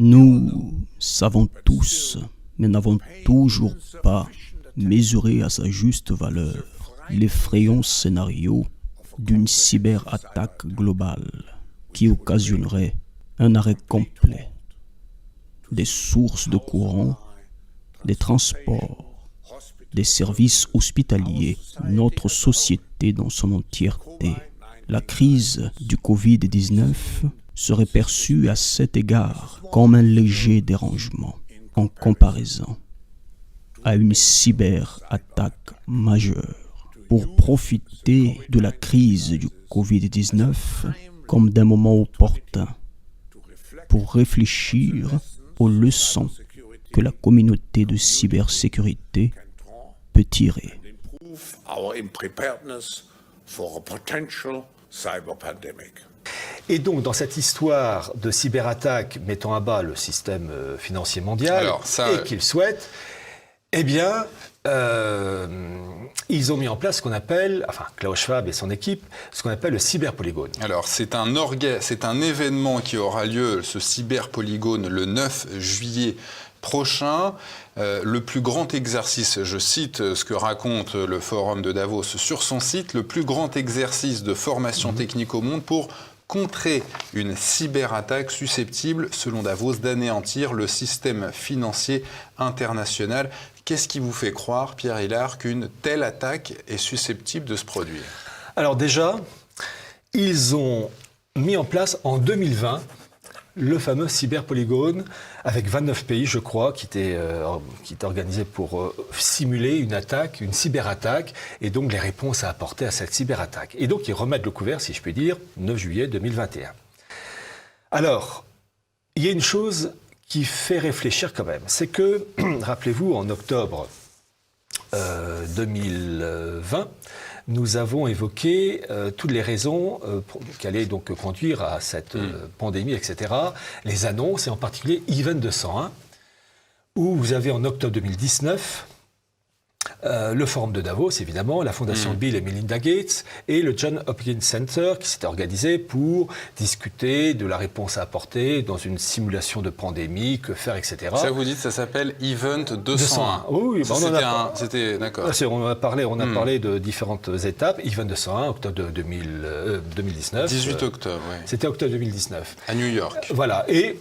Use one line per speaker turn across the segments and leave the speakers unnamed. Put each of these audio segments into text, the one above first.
Nous savons tous, mais n'avons toujours pas mesuré à sa juste valeur l'effrayant scénario d'une cyberattaque globale qui occasionnerait un arrêt complet des sources de courant, des transports, des services hospitaliers, notre société dans son entièreté. La crise du Covid-19 serait perçue à cet égard comme un léger dérangement en comparaison à une cyberattaque majeure. Pour profiter de la crise du Covid-19 comme d'un moment opportun pour réfléchir aux leçons que la communauté de cybersécurité peut tirer.
Et donc, dans cette histoire de cyberattaque mettant à bas le système financier mondial, et qu'ils souhaitent, eh bien, ils ont mis en place ce qu'on appelle, enfin Klaus Schwab et son équipe, ce qu'on appelle le cyberpolygone.
Alors, c'est un événement qui aura lieu, ce cyberpolygone, le 9 juillet prochain. Le plus grand exercice, je cite ce que raconte le Forum de Davos sur son site, le plus grand exercice de formation technique au monde pour contrer une cyberattaque susceptible, selon Davos, d'anéantir le système financier international. Qu'est-ce qui vous fait croire, Pierre Hillard, qu'une telle attaque est susceptible de se produire ?
Alors déjà, ils ont mis en place en 2020 le fameux cyberpolygone avec 29 pays, je crois, qui était organisé pour simuler une attaque, une cyberattaque, et donc les réponses à apporter à cette cyberattaque. Et donc ils remettent le couvert, si je puis dire, 9 juillet 2021. Alors, il y a une chose qui fait réfléchir quand même, c'est que, rappelez-vous, en octobre 2020, nous avons évoqué toutes les raisons qui allaient donc conduire à cette pandémie, etc. Les annonces, et en particulier Event 201, où vous avez en octobre 2019 le Forum de Davos, évidemment, la Fondation Bill et Melinda Gates et le Johns Hopkins Center qui s'était organisé pour discuter de la réponse à apporter dans une simulation de pandémie, que faire, etc.
Ça, vous dites, ça s'appelle Event 201.
Oui,
c'était d'accord.
On a parlé de différentes étapes. Event 201, octobre 2019.
18 octobre, oui.
C'était octobre 2019.
À New York.
Voilà, et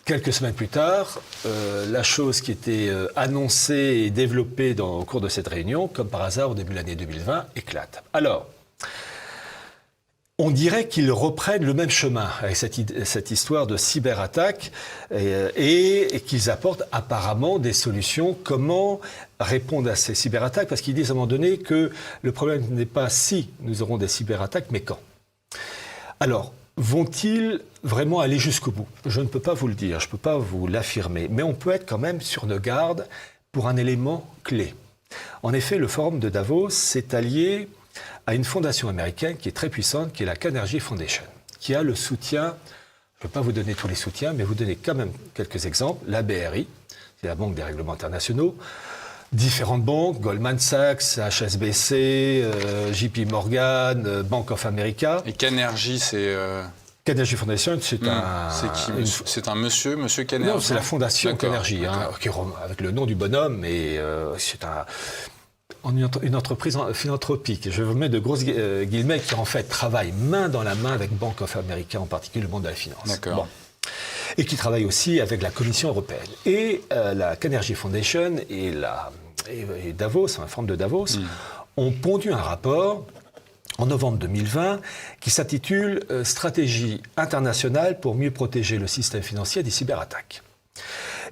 quelques semaines plus tard, la chose qui était annoncée et développée au cours de cette réunion, comme par hasard au début de l'année 2020, éclate. Alors, on dirait qu'ils reprennent le même chemin avec cette histoire de cyberattaque et qu'ils apportent apparemment des solutions. Comment répondre à ces cyberattaques ? Parce qu'ils disent à un moment donné que le problème n'est pas si nous aurons des cyberattaques, mais quand. Alors, vont-ils vraiment aller jusqu'au bout ? Je ne peux pas vous le dire, je ne peux pas vous l'affirmer, mais on peut être quand même sur nos gardes pour un élément clé. En effet, le Forum de Davos s'est allié à une fondation américaine qui est très puissante, qui est la Carnegie Foundation, qui a le soutien, je ne peux pas vous donner tous les soutiens, mais vous donner quand même quelques exemples. La BRI, c'est la Banque des règlements internationaux, différentes banques, Goldman Sachs, HSBC, JP Morgan, Bank of America.
Et Carnegie, c'est...
Carnegie Foundation, c'est
c'est un monsieur Carnegie.
Non, c'est la fondation Carnegie, avec le nom du bonhomme, et c'est une entreprise philanthropique. Je vous mets de grosses guillemets qui en fait travaille main dans la main avec Bank of America, en particulier le monde de la finance.
D'accord.
Bon. Et qui travaille aussi avec la Commission européenne. Et la Carnegie Foundation et Davos, un forum de Davos, ont pondu un rapport en novembre 2020 qui s'intitule « Stratégie internationale pour mieux protéger le système financier des cyberattaques ».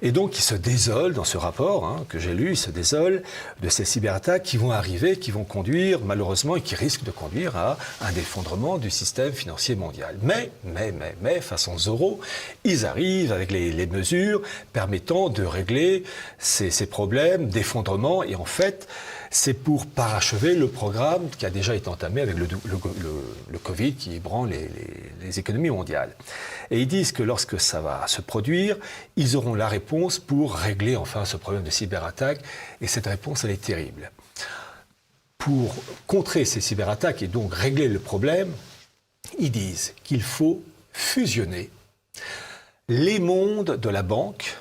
Et donc, il se désole dans ce rapport que j'ai lu, il se désole de ces cyberattaques qui vont arriver, qui vont conduire, malheureusement, et qui risquent de conduire à un effondrement du système financier mondial. Mais, façon Zorro, ils arrivent avec les mesures permettant de régler ces problèmes d'effondrement. Et en fait, c'est pour parachever le programme qui a déjà été entamé avec le Covid qui ébranle les économies mondiales. Et ils disent que lorsque ça va se produire, ils auront la réponse pour régler enfin ce problème de cyberattaque. Et cette réponse, elle est terrible. Pour contrer ces cyberattaques et donc régler le problème, ils disent qu'il faut fusionner les mondes de la banque,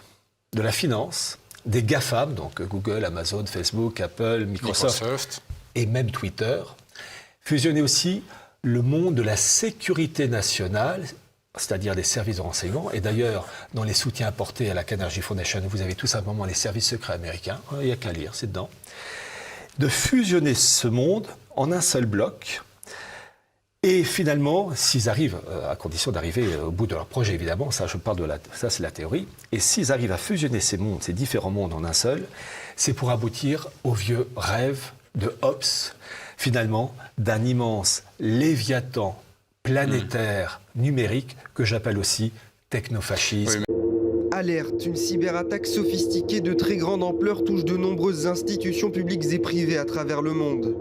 de la finance, des GAFAM, donc Google, Amazon, Facebook, Apple, Microsoft. Et même Twitter. Fusionner aussi le monde de la sécurité nationale, c'est-à-dire des services de renseignement. Et d'ailleurs, dans les soutiens apportés à la Carnegie Foundation, vous avez tout simplement les services secrets américains. Il n'y a qu'à lire, c'est dedans. De fusionner ce monde en un seul bloc. Et finalement, s'ils arrivent, à condition d'arriver au bout de leur projet, évidemment, ça c'est la théorie, et s'ils arrivent à fusionner ces mondes, ces différents mondes en un seul, c'est pour aboutir au vieux rêve de Hobbes, finalement, d'un immense léviathan planétaire numérique que j'appelle aussi technofascisme.
Alerte, une cyberattaque sophistiquée de très grande ampleur touche de nombreuses institutions publiques et privées à travers le monde.